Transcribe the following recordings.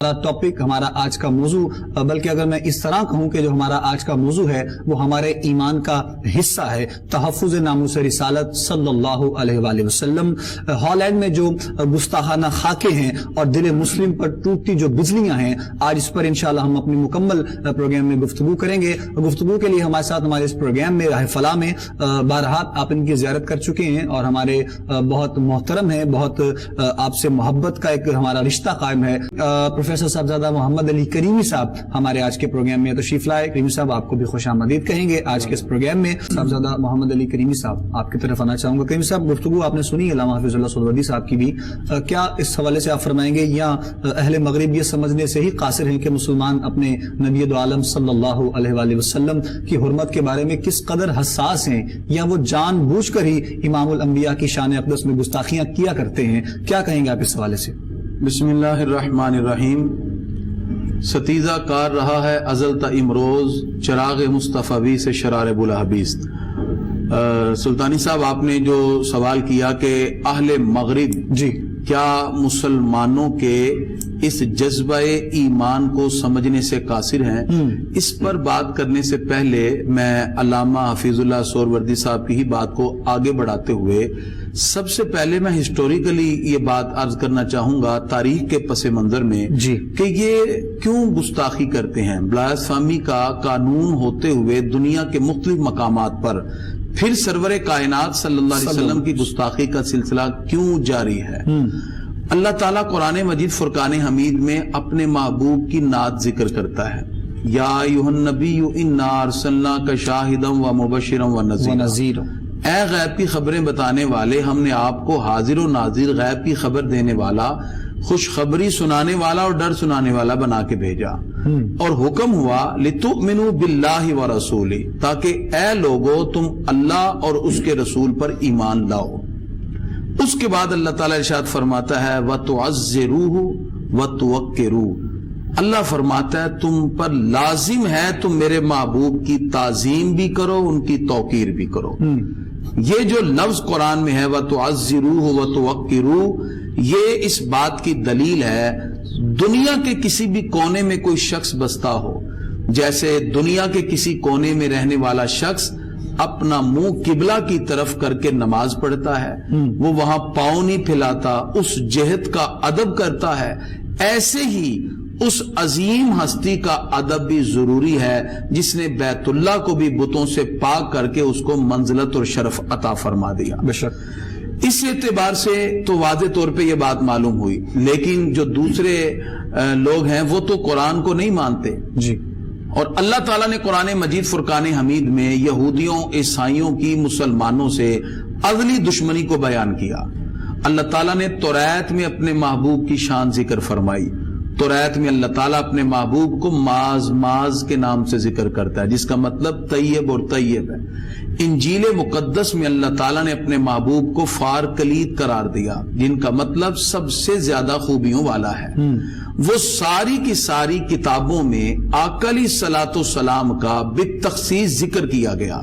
ہمارا ٹاپک، ہمارا آج کا موضوع، بلکہ اگر میں اس طرح کہوں کہ جو ہمارا آج کا موضوع ہے وہ ہمارے ایمان کا حصہ ہے، تحفظ ناموس رسالت صلی اللہ علیہ وآلہ وسلم۔ ہالینڈ میں جو گستاخانہ خاکے ہیں اور دل مسلم پر ٹوٹتی جو بجلیاں ہیں، آج اس پر انشاءاللہ ہم اپنی مکمل پروگرام میں گفتگو کریں گے۔ گفتگو کے لیے ہمارے ساتھ ہمارے اس پروگرام میں راہ فلاح میں بارہا آپ ان کی زیارت کر چکے ہیں اور ہمارے بہت محترم ہیں، بہت آپ سے محبت کا ایک ہمارا رشتہ قائم ہے۔ پروفیسر صاحبزادہ محمد علی کریمی صاحب ہمارے آج کے پروگرام میں تشریف لائے۔ کریمی صاحب آپ کو بھی خوش آمدید کہیں گے آج کے اس پروگرام میں۔ صاحبزادہ محمد علی کریمی صاحب آپ کی طرف آنا چاہوں گا۔ کریمی صاحب، گفتگو آپ نے سنی علامہ حافظ اللہ سہروردی صاحب کی بھی، کیا اس حوالے سے آپ فرمائیں گے یا اہل مغرب یہ سمجھنے سے ہی قاصر ہیں کہ مسلمان اپنے نبی دو عالم صلی اللہ علیہ وآلہ وسلم کی حرمت کے بارے میں کس قدر حساس ہیں، یا وہ جان بوجھ کر ہی امام الانبیاء کی شان اقدس میں گستاخیاں کیا کرتے ہیں؟ کیا کہیں گے آپ اس حوالے سے؟ بسم اللہ الرحمن الرحیم۔ ستیزہ کار رہا ہے ازل تا امروز، چراغ مصطفی سے شرار بلحبیز۔ سلطانی صاحب، آپ نے جو سوال کیا کہ اہل مغرب جی کیا مسلمانوں کے اس جذبہ ایمان کو سمجھنے سے قاصر ہیں، اس پر بات کرنے سے پہلے میں علامہ حفیظ اللہ سہروردی صاحب کی ہی بات کو آگے بڑھاتے ہوئے سب سے پہلے میں ہسٹوریکلی یہ بات عرض کرنا چاہوں گا تاریخ کے پس منظر میں جی کہ یہ کیوں گستاخی کرتے ہیں۔ بلاسفامی کا قانون ہوتے ہوئے دنیا کے مختلف مقامات پر پھر سرور کائنات صلی اللہ علیہ وسلم کی گستاخی کا سلسلہ کیوں جاری ہے؟ اللہ تعالیٰ قرآن مجید فرقان حمید میں اپنے محبوب کی نعت ذکر کرتا ہے، یا ایھا النبی انا ارسلناک شاہدا ومبشرا ونذیرا، اے غیب کی خبریں بتانے والے، ہم نے آپ کو حاضر و ناظر، غیب کی خبر دینے والا، خوشخبری سنانے والا اور ڈر سنانے والا بنا کے بھیجا۔ اور حکم ہوا لتؤمنوا باللہ ورسولہ، تاکہ اے لوگو تم اللہ اور اس کے رسول پر ایمان لاؤ۔ اس کے بعد اللہ تعالیٰ ارشاد فرماتا ہے وَتُعَزِّرُوهُ وَتُوَقِّرُوهُ، اللہ فرماتا ہے تم پر لازم ہے تم میرے محبوب کی تعظیم بھی کرو، ان کی توقیر بھی کرو۔ یہ جو لفظ قرآن میں ہے وَتُعَزِّرُوهُ وَتُوَقِّرُوهُ، یہ اس بات کی دلیل ہے دنیا کے کسی بھی کونے میں کوئی شخص بستا ہو، جیسے دنیا کے کسی کونے میں رہنے والا شخص اپنا منہ قبلہ کی طرف کر کے نماز پڑھتا ہے، وہ وہاں پاؤں نہیں پھیلاتا، اس جہت کا ادب کرتا ہے، ایسے ہی اس عظیم ہستی کا ادب بھی ضروری ہے جس نے بیت اللہ کو بھی بتوں سے پاک کر کے اس کو منزلت اور شرف عطا فرما دیا۔ بے شک اس اعتبار سے تو واضح طور پہ یہ بات معلوم ہوئی، لیکن جو دوسرے لوگ ہیں وہ تو قرآن کو نہیں مانتے جی، اور اللہ تعالیٰ نے قرآن مجید فرقان حمید میں یہودیوں عیسائیوں کی مسلمانوں سے ازلی دشمنی کو بیان کیا۔ اللہ تعالیٰ نے توریت میں اپنے محبوب کی شان ذکر فرمائی۔ توریت میں اللہ تعالیٰ اپنے محبوب کو معاذ معاذ کے نام سے ذکر کرتا ہے، جس کا مطلب طیب اور طیب ہے۔ انجیل مقدس میں اللہ تعالیٰ نے اپنے محبوب کو فار کلید قرار دیا، جن کا مطلب سب سے زیادہ خوبیوں والا ہے۔ وہ ساری کی ساری کتابوں میں آقا علیہ الصلوۃ والسلام کا بالتخصیص ذکر کیا گیا۔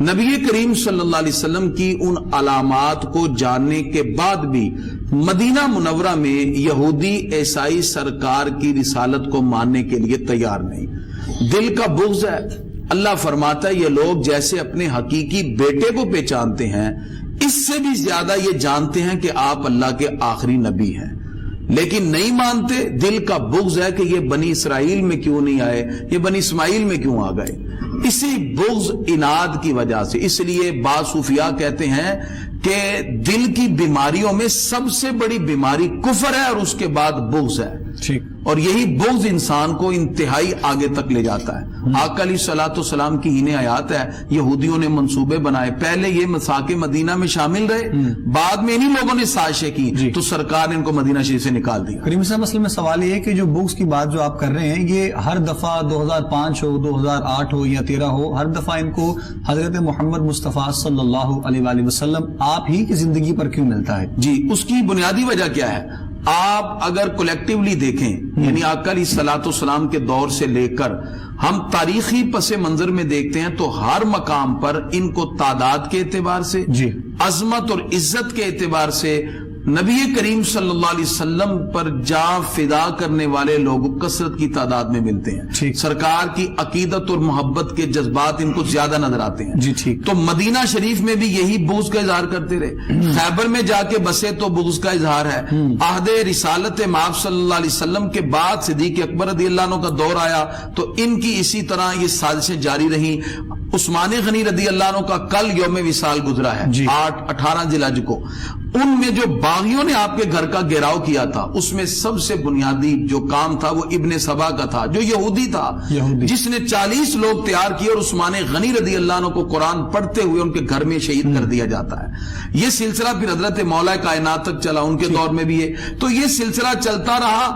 نبی کریم صلی اللہ علیہ وسلم کی ان علامات کو جاننے کے بعد بھی مدینہ منورہ میں یہودی عیسائی سرکار کی رسالت کو ماننے کے لیے تیار نہیں، دل کا بغض ہے۔ اللہ فرماتا ہے یہ لوگ جیسے اپنے حقیقی بیٹے کو پہچانتے ہیں، اس سے بھی زیادہ یہ جانتے ہیں کہ آپ اللہ کے آخری نبی ہیں، لیکن نہیں مانتے۔ دل کا بغض ہے کہ یہ بنی اسرائیل میں کیوں نہیں آئے، یہ بنی اسماعیل میں کیوں آ گئے۔ اسی بغض اناد کی وجہ سے، اس لیے بعض صوفیاء کہتے ہیں کہ دل کی بیماریوں میں سب سے بڑی بیماری کفر ہے اور اس کے بعد بغض ہے، اور یہی بغض انسان کو انتہائی آگے تک لے جاتا ہے۔ آقا علیہ الصلوۃ والسلام کی ہی آیات ہے، یہودیوں نے منصوبے بنائے، پہلے یہ مساک مدینہ میں شامل رہے، بعد میں انہی لوگوں نے سازشیں کی تو سرکار نے ان کو مدینہ شریف سے نکال دیا۔ کریم صاحب، اصل میں سوال یہ ہے کہ جو بغض کی بات جو آپ کر رہے ہیں، یہ ہر دفعہ 2005 ہو، 2008 ہو یا 13 ہو، ہر دفعہ ان کو حضرت محمد مصطفیٰ صلی اللہ علیہ وآلہ وسلم آپ ہی کی زندگی پر کیوں ملتا ہے؟ جی، اس کی بنیادی وجہ کیا ہے؟ آپ اگر کولیکٹیولی دیکھیں، یعنی آقا علیہ الصلوۃ والسلام کے دور سے لے کر ہم تاریخی پس منظر میں دیکھتے ہیں تو ہر مقام پر ان کو تعداد کے اعتبار سے، عظمت اور عزت کے اعتبار سے نبی کریم صلی اللہ علیہ وسلم پر جا فدا کرنے والے لوگ کثرت کی تعداد میں ملتے ہیں. ٹھیک. سرکار کی عقیدت اور محبت کے جذبات ان کو زیادہ نظر آتے ہیں. جی ٹھیک. تو مدینہ شریف میں بھی یہی بغض کا اظہار کرتے رہے. خیبر میں جا کے بسے تو بغض کا اظہار ہے. عہد رسالت مآب صلی اللہ علیہ وسلم کے بعد صدیق اکبر رضی اللہ عنہ کا دور آیا تو ان کی اسی طرح یہ سازشیں جاری رہیں. عثمان غنی رضی اللہ عنہ کا کل یوم وصال گزرا ہے. جی. 18 ذی الحج کو ان میں جو باغیوں نے آپ کے گھر کا گھیراؤ کیا تھا اس میں سب سے بنیادی جو کام تھا وہ ابن سبا کا تھا جو یہودی تھا, جس نے 40 لوگ تیار کیے اور عثمان غنی رضی اللہ عنہ کو قرآن پڑھتے ہوئے ان کے گھر میں شہید کر دیا جاتا ہے. یہ سلسلہ پھر حضرت مولا کائنات تک چلا, ان کے دور میں بھی ہے. تو یہ سلسلہ چلتا رہا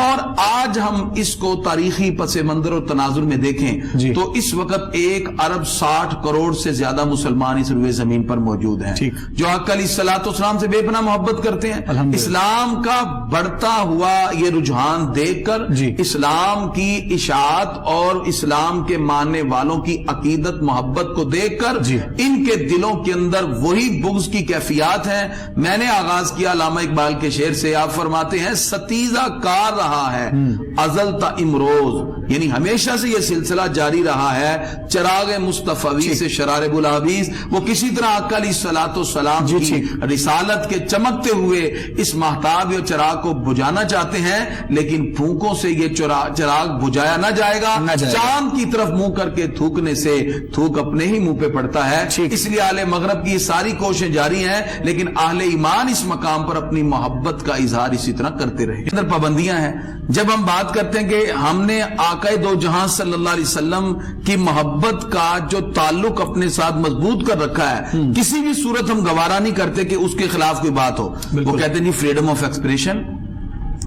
اور آج ہم اس کو تاریخی پس منظر اور تناظر میں دیکھیں تو اس وقت 1 ارب 60 کروڑ سے زیادہ مسلمان اس روئے زمین پر موجود ہیں جو آقا علیہ الصلوۃ والسلام سے بے پناہ محبت کرتے ہیں. اسلام کا بڑھتا ہوا یہ رجحان دیکھ کر اسلام کی اشاعت اور اسلام کے ماننے والوں کی عقیدت محبت کو دیکھ کر ان کے دلوں کے اندر وہی بغض کی کیفیات ہیں. میں نے آغاز کیا علامہ اقبال کے شعر سے. آپ فرماتے ہیں ستیزہ کار رہا ہے ازل تا امروز, یعنی ہمیشہ سے یہ سلسلہ جاری رہا ہے. چراغ مصطفی سے شرار بلابیز, وہ کسی طرح آقا علیہ الصلوۃ والسلام کی رسالت کے چمکتے ہوئے اس مہتاب یا چراغ کو بجھانا چاہتے ہیں, لیکن پھونکوں سے یہ چراغ بجھایا نہ جائے گا. چاند کی طرف منہ کر کے تھوکنے سے تھوک اپنے ہی منہ پہ پڑتا ہے. اس لیے اہل مغرب کی یہ ساری کوششیں جاری ہیں, لیکن اہل ایمان اس مقام پر اپنی محبت کا اظہار اسی طرح کرتے رہے. اندر پابندیاں ہیں. جب ہم بات کرتے ہیں کہ ہم نے آقا دو جہاں صلی اللہ علیہ وسلم کی محبت کا جو تعلق اپنے ساتھ مضبوط کر رکھا ہے, کسی بھی صورت ہم گوارا نہیں کرتے کہ اس کے خلاف کوئی بات ہو. وہ کہتے ہیں جی فریڈم آف ایکسپریشن.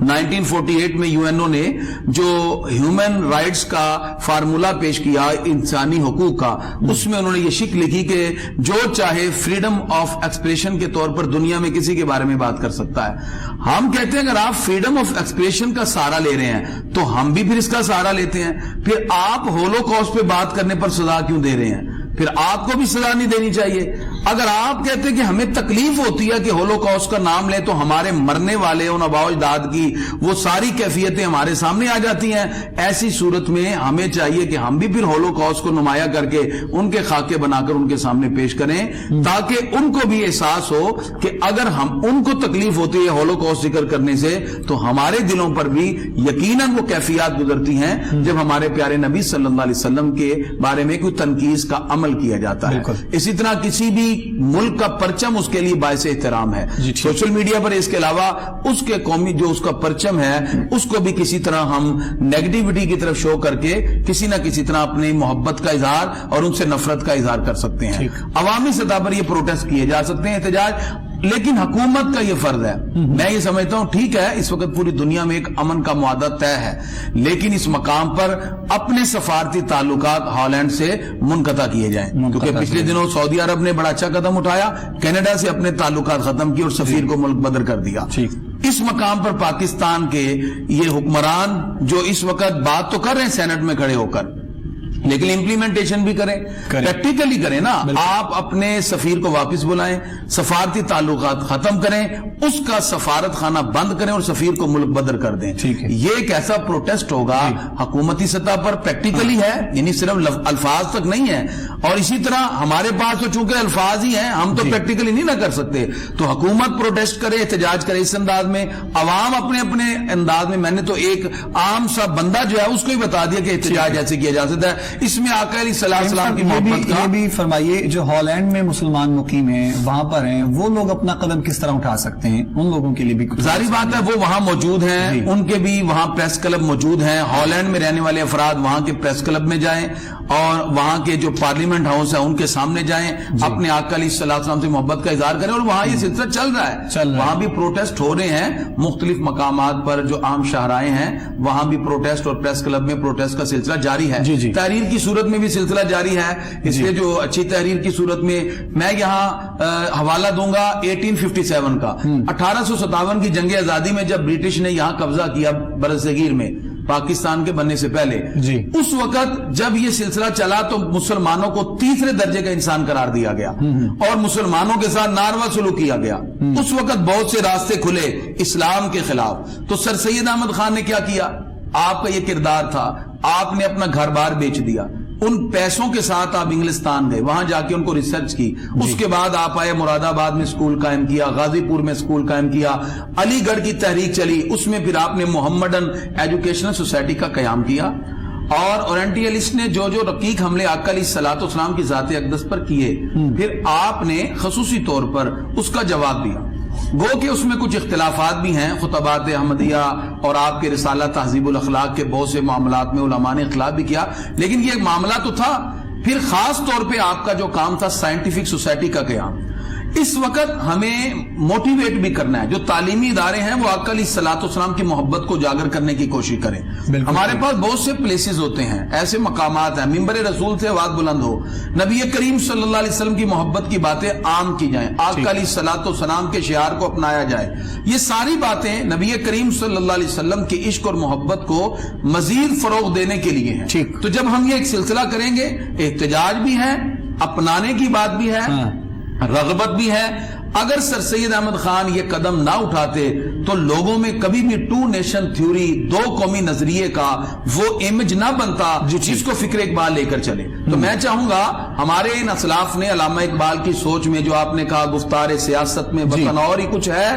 1948 میں یو این او نے جو ہیومن رائٹس کا فارمولہ پیش کیا انسانی حقوق کا, اس میں انہوں نے یہ شک لکھی کہ جو چاہے فریڈم آف ایکسپریشن کے طور پر دنیا میں کسی کے بارے میں بات کر سکتا ہے. ہم کہتے ہیں اگر آپ فریڈم آف ایکسپریشن کا سہارا لے رہے ہیں تو ہم بھی پھر اس کا سہارا لیتے ہیں. پھر آپ ہولوکاسٹ پہ بات کرنے پر سزا کیوں دے رہے ہیں؟ پھر آپ کو بھی سزا نہیں دینی چاہیے. اگر آپ کہتے ہیں کہ ہمیں تکلیف ہوتی ہے کہ ہولوکاسٹ کا نام لیں تو ہمارے مرنے والے ان آباء و اجداد کی وہ ساری کیفیتیں ہمارے سامنے آ جاتی ہیں, ایسی صورت میں ہمیں چاہیے کہ ہم بھی پھر ہولوکاسٹ کو نمایاں کر کے ان کے خاکے بنا کر ان کے سامنے پیش کریں, تاکہ ان کو بھی احساس ہو کہ اگر ہم ان کو تکلیف ہوتی ہے ہولوکاسٹ ذکر کرنے سے تو ہمارے دلوں پر بھی یقیناً وہ کیفیات گزرتی ہیں جب ہمارے پیارے نبی صلی اللہ علیہ وسلم کے بارے میں کوئی تنقید کا عمل کیا جاتا ہے. اسی طرح کسی بھی ملک کا پرچم اس کے لیے باعث احترام ہے. سوشل میڈیا پر اس کے علاوہ اس کے قومی جو اس کا پرچم ہے اس کو بھی کسی طرح ہم نیگیٹیوٹی کی طرف شو کر کے کسی نہ کسی طرح اپنی محبت کا اظہار اور ان سے نفرت کا اظہار کر سکتے ہیں. عوامی سطح پر یہ پروٹیسٹ کیے جا سکتے ہیں, احتجاج, لیکن حکومت کا یہ فرض ہے. میں یہ سمجھتا ہوں ٹھیک ہے اس وقت پوری دنیا میں ایک امن کا معاہدہ طے ہے, لیکن اس مقام پر اپنے سفارتی تعلقات ہالینڈ سے منقطع کیے جائیں, کیونکہ پچھلے دنوں سعودی عرب نے بڑا اچھا قدم اٹھایا, کینیڈا سے اپنے تعلقات ختم کیے اور سفیر کو ملک بدر کر دیا. اس مقام پر پاکستان کے یہ حکمران جو اس وقت بات تو کر رہے ہیں سینٹ میں کھڑے ہو کر, لیکن امپلیمنٹیشن بھی کریں, پریکٹیکلی کریں نا. آپ اپنے سفیر کو واپس بلائیں, سفارتی تعلقات ختم کریں, اس کا سفارت خانہ بند کریں اور سفیر کو ملک بدر کر دیں. یہ ایک ایسا پروٹیسٹ ہوگا حکومتی سطح پر, پریکٹیکلی ہے, یعنی صرف الفاظ تک نہیں ہے. اور اسی طرح ہمارے پاس تو چونکہ الفاظ ہی ہیں, ہم تو پریکٹیکلی نہیں نہ کر سکتے. تو حکومت پروٹیسٹ کرے, احتجاج کرے اس انداز میں, عوام اپنے اپنے انداز میں. میں نے تو ایک عام سا بندہ جو ہے اس کو ہی بتا دیا کہ احتجاج ایسے کیا جا سکتا ہے. اس میں آقا علیہ السلام کی محبت کا. یہ بھی فرمائیے جو ہالینڈ میں مسلمان مقیم ہیں وہاں پر ہیں, وہ لوگ اپنا قدم کس طرح اٹھا سکتے ہیں؟ ان لوگوں کے لیے بھی ظاہری بات ہے وہ وہاں موجود ہیں, ان کے بھی وہاں پریس کلب موجود ہیں. ہالینڈ میں رہنے والے افراد وہاں کے پریس کلب میں جائیں اور وہاں کے جو پارلیمنٹ ہاؤس ہے ان کے سامنے جائیں, اپنے آقا علیہ السلام سے محبت کا اظہار کریں. اور وہاں یہ سلسلہ چل رہا ہے, وہاں بھی پروٹیسٹ ہو رہے ہیں مختلف مقامات پر, جو عام شاہراہیں ہیں وہاں بھی پروٹیسٹ اور پریس کلب میں پروٹیسٹ کا سلسلہ جاری ہے. تحریر کی صورت میں بھی سلسلہ جاری ہے. اس لیے جو اچھی تحریر کی صورت میں میں یہاں حوالہ دوں گا 1857 کا. 1857 کی جنگ آزادی میں جب برٹش نے یہاں قبضہ کیا برصغیر میں, پاکستان کے بننے سے پہلے جی اس وقت جب یہ سلسلہ چلا تو مسلمانوں کو تیسرے درجے کا انسان قرار دیا گیا اور مسلمانوں کے ساتھ ناروا سلوک کیا گیا. اس وقت بہت سے راستے کھلے اسلام کے خلاف. تو سر سید احمد خان نے کیا کیا؟ آپ کا یہ کردار تھا, آپ نے اپنا گھر بار بیچ دیا, ان پیسوں کے ساتھ آپ انگلستان گئے, وہاں جا کے ان کو ریسرچ کی, اس کے بعد آپ آئے مراد آباد میں اسکول قائم کیا, غازی پور میں اسکول قائم کیا, علی گڑھ کی تحریک چلی, اس میں پھر آپ نے محمدن ایجوکیشنل سوسائٹی کا قیام کیا, اور اورینٹیلسٹ نے جو جو رقیق حملے آقا علیہ الصلوۃ والسلام کی ذات اقدس پر کیے, پھر آپ نے خصوصی طور پر اس کا جواب دیا. گو کہ اس میں کچھ اختلافات بھی ہیں, خطبات احمدیہ اور آپ کے رسالہ تہذیب الاخلاق کے بہت سے معاملات میں علماء نے اختلاف بھی کیا, لیکن یہ ایک معاملہ تو تھا. پھر خاص طور پہ آپ کا جو کام تھا سائنٹیفک سوسائٹی کا قیام. اس وقت ہمیں موٹیویٹ بھی کرنا ہے, جو تعلیمی ادارے ہیں وہ آقا علیہ الصلوۃ والسلام کی محبت کو اجاگر کرنے کی کوشش کریں. ہمارے پاس بہت سے پلیسز ہوتے ہیں, ایسے مقامات ہیں, ممبر رسول سے آواز بلند ہو, نبی کریم صلی اللہ علیہ وسلم کی محبت کی باتیں عام کی جائیں, آقا علیہ الصلوۃ والسلام کے شعار کو اپنایا جائے. یہ ساری باتیں نبی کریم صلی اللہ علیہ وسلم کے عشق اور محبت کو مزید فروغ دینے کے لیے ہیں. تو جب ہم یہ ایک سلسلہ کریں گے, احتجاج بھی ہے, اپنانے کی بات بھی ہے, رغبت بھی ہے. اگر سر سید احمد خان یہ قدم نہ اٹھاتے تو لوگوں میں کبھی بھی ٹو نیشن تھیوری, دو قومی نظریے کا وہ امیج نہ بنتا جس کو فکر اقبال لے کر چلے. تو میں چاہوں گا ہمارے ان اسلاف نے علامہ اقبال کی سوچ میں جو آپ نے کہا گفتار سیاست میں وطن اور ہی کچھ ہے,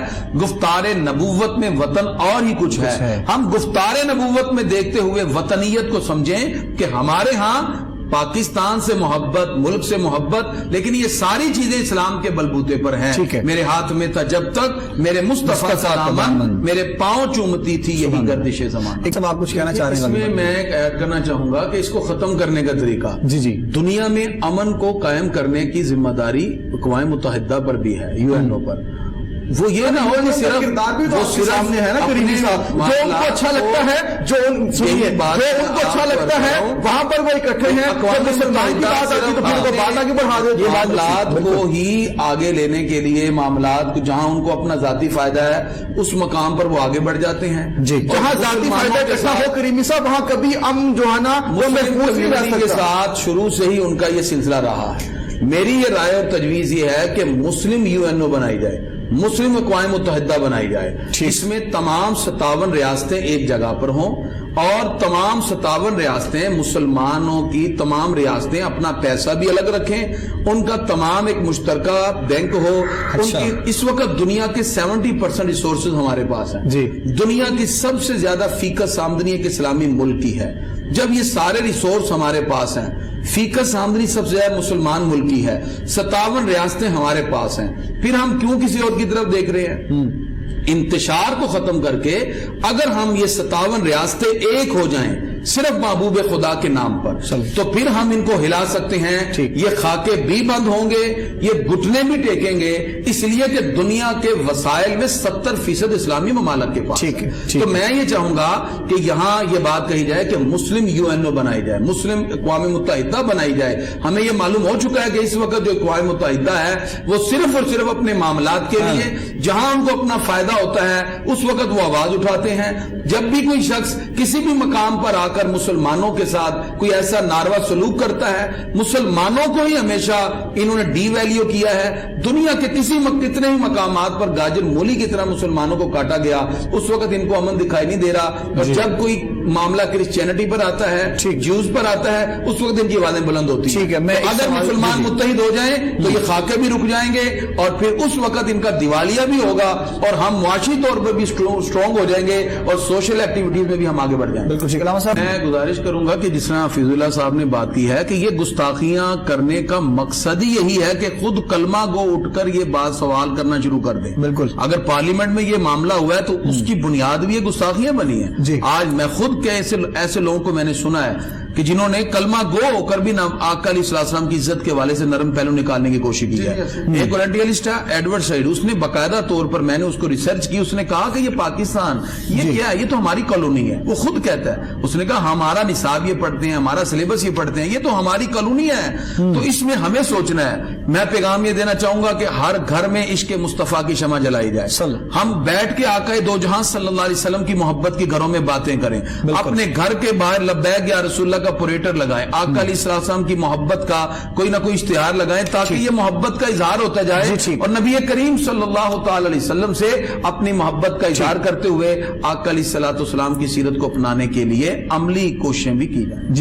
گفتار نبوت میں وطن اور ہی کچھ ہے, ہم گفتار نبوت میں دیکھتے ہوئے وطنیت کو سمجھیں کہ ہمارے ہاں پاکستان سے محبت, ملک سے محبت, لیکن یہ ساری چیزیں اسلام کے بلبوتے پر ہیں. میرے ہاتھ میں تھا جب تک میرے مصطفیٰ کا دامن, میرے پاؤں چومتی تھی یہی گردش زمان. ایک آپ کچھ کہنا چاہ رہے ہیں؟ اس میں میں ایڈ کرنا چاہوں گا کہ اس کو ختم کرنے کا طریقہ, دنیا میں امن کو قائم کرنے کی ذمہ داری اقوام متحدہ پر بھی ہے, UN پر. وہ یہ نہ ہو کہ صرف وہ سامنے ہے نا کریمی صاحب, جو ان کو اچھا لگتا ہے, جو ان کو اچھا لگتا ہے وہاں پر وہ اکٹھے ہیں, معاملات کو ہی آگے لینے کے لیے, معاملات جہاں ان کو اپنا ذاتی فائدہ ہے اس مقام پر وہ آگے بڑھ جاتے ہیں. جہاں ذاتی فائدہ اکٹھا ہو کریمی صاحب, وہاں کبھی امن جو ہے نا مسلم کے ساتھ شروع سے ہی ان کا یہ سلسلہ رہا ہے. میری یہ رائے اور تجویز یہ ہے کہ مسلم UNO بنائی جائے, مسلم اقوام متحدہ بنائی جائے. اس میں تمام 57 ریاستیں ایک جگہ پر ہوں, اور تمام 57 ریاستیں, مسلمانوں کی تمام ریاستیں اپنا پیسہ بھی الگ رکھیں, ان کا تمام ایک مشترکہ بینک ہو. ان کی اس وقت دنیا کے 70% ریسورسز ہمارے پاس ہیں. دنیا کی سب سے زیادہ فیکس آمدنی ایک اسلامی ملک کی ہے. جب یہ سارے ریسورس ہمارے پاس ہیں, فیکس آمدنی سب سے زیادہ مسلمان ملک کی ہے, 57 ریاستیں ہمارے پاس ہیں, پھر ہم کیوں کسی اور کی طرف دیکھ رہے ہیں؟ انتشار کو ختم کر کے اگر ہم یہ 57 ریاستیں ایک ہو جائیں صرف محبوب خدا کے نام پر, تو پھر ہم ان کو ہلا سکتے ہیں. یہ خاکے بھی بند ہوں گے, یہ گھٹنے بھی ٹیکیں گے, اس لیے کہ دنیا کے وسائل میں 70% اسلامی ممالک کے پاس. تو میں یہ چاہوں گا کہ یہاں یہ بات کہی جائے کہ مسلم UNO بنائی جائے, مسلم اقوام متحدہ بنائی جائے. ہمیں یہ معلوم ہو چکا ہے کہ اس وقت جو اقوام متحدہ ہے وہ صرف اور صرف اپنے معاملات کے لیے, جہاں ان کو اپنا فائدہ ہوتا ہے اس وقت وہ آواز اٹھاتے ہیں. جب بھی کوئی شخص کسی بھی مقام پر آ کر مسلمانوں کے ساتھ کوئی ایسا ناروا سلوک کرتا ہے, مسلمانوں کو ہی ہمیشہ انہوں نے ڈی ویلیو کیا ہے. دنیا کے کتنے ہی مقامات پر گاجر مولی کی طرح مسلمانوں کو کاٹا گیا, اس وقت ان کو امن دکھائی نہیں دے رہا. اور جب کوئی معاملہ کرسچینٹی پر آتا ہے, جیوز پر آتا ہے, اس وقت ان کی آوازیں بلند ہوتی ہیں. اگر مسلمان متحد ہو جائیں تو یہ خاکے بھی رک جائیں گے, اور پھر اس وقت ان کا دیوالیہ بھی ہوگا, اور ہم معاشی طور پر بھی اسٹرانگ ہو جائیں گے, اور سوشل ایکٹیویٹیز میں بھی ہم آگے بڑھ جائیں گے. بالکل علامہ صاحب, میں گزارش کروں گا کہ جس طرح حفیظ اللہ صاحب نے بات کی ہے کہ یہ گستاخیاں کرنے کا مقصد ہی یہی ہے کہ خود کلمہ گو اٹھ کر یہ بات سوال کرنا شروع کر دیں. بالکل, اگر پارلیمنٹ میں یہ معاملہ ہوا ہے تو اس کی بنیاد بھی یہ گستاخیاں بنی ہیں. آج میں خود کے ایسے لوگوں کو میں نے سنا ہے کہ جنہوں نے کلمہ گو ہو کر بھی آقا علیہ السلام کی عزت کے حوالے سے نرم پہلو نکالنے کی کوشش کی ہے. ایک اورینٹیلسٹ ہے ایڈورڈ سائیڈ, اس نے باقاعدہ طور پر, میں نے اس کو ریسرچ کی, اس نے کہا کہ یہ پاکستان یہ کیا ہے, یہ تو ہماری کالونی ہے. وہ خود کہتا ہے, اس نے کہا ہمارا نصاب یہ پڑھتے ہیں, ہمارا سلیبس یہ پڑھتے ہیں, یہ تو ہماری کالونی ہے. تو اس میں ہمیں سوچنا ہے. میں پیغام یہ دینا چاہوں گا کہ ہر گھر میں عشق مصطفیٰ کی شمع جلائی جائے. ہم بیٹھ کے آقا دو جہاں صلی اللہ علیہ وسلم کی محبت کی گھروں میں باتیں کریں, اپنے گھر کے باہر لبیک یا رسول اللہ کا پوریٹر لگائیں, آقا علیہ السلام کی محبت کا کوئی نہ کوئی اشتہار لگائیں, تاکہ یہ محبت کا اظہار ہوتا جائے, اور نبی کریم صلی اللہ تعالی علیہ وسلم سے اپنی محبت کا اظہار کرتے ہوئے آقا علیہ السلام کی سیرت کو اپنانے کے لیے عملی کوششیں بھی کی جائیں.